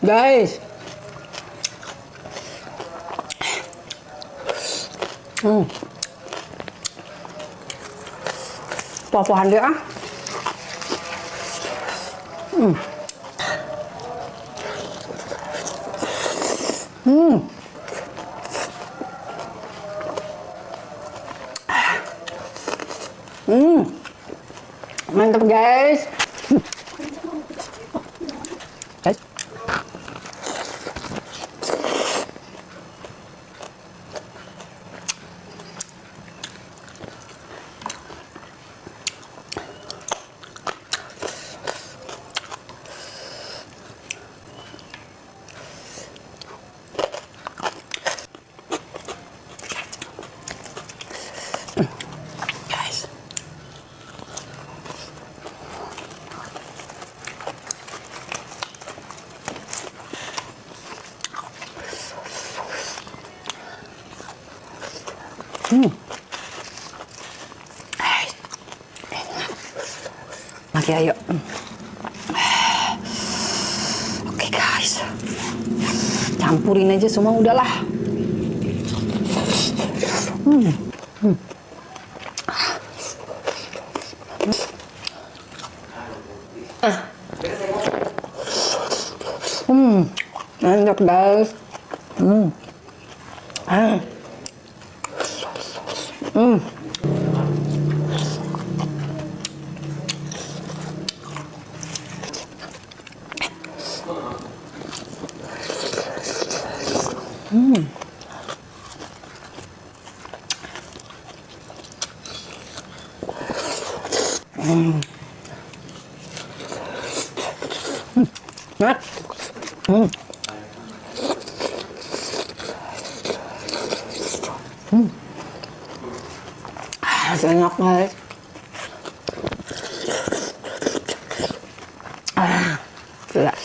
Guys. Popohan dia ah. Mantap guys. Guys. Lagi ayo. Oke guys, campurin aja semua udahlah. Enak guys. Enak. Enak guys. Jelas.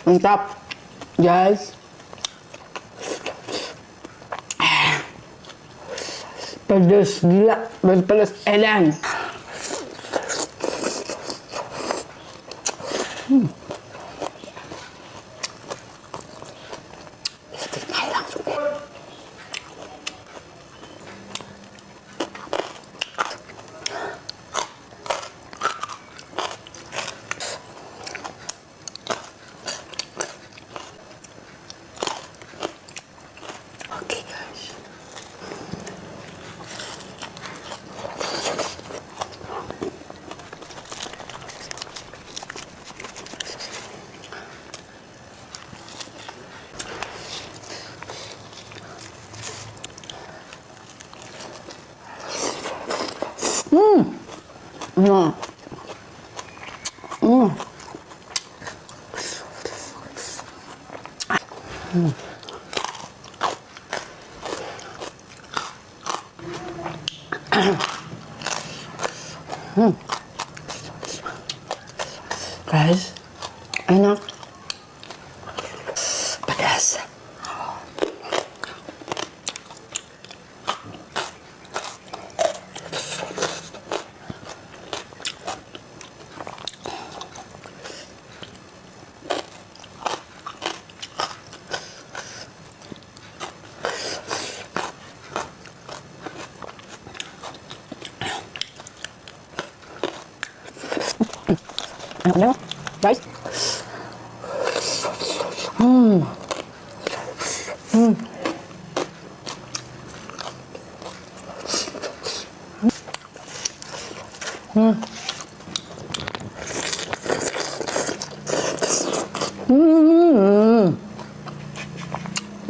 Mantap guys. Pedas gila, pedas edan. Oke guys. Guys, enak, pedas. Enak banget, guys.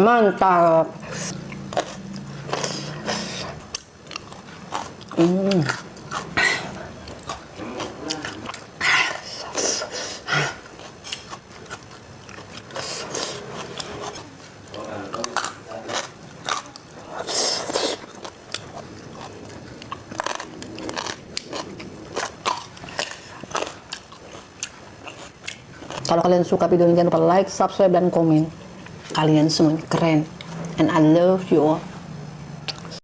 Mantap. Kalau kalian suka video ini jangan lupa like, subscribe, dan komen. Kalian semuanya keren. And I love you all.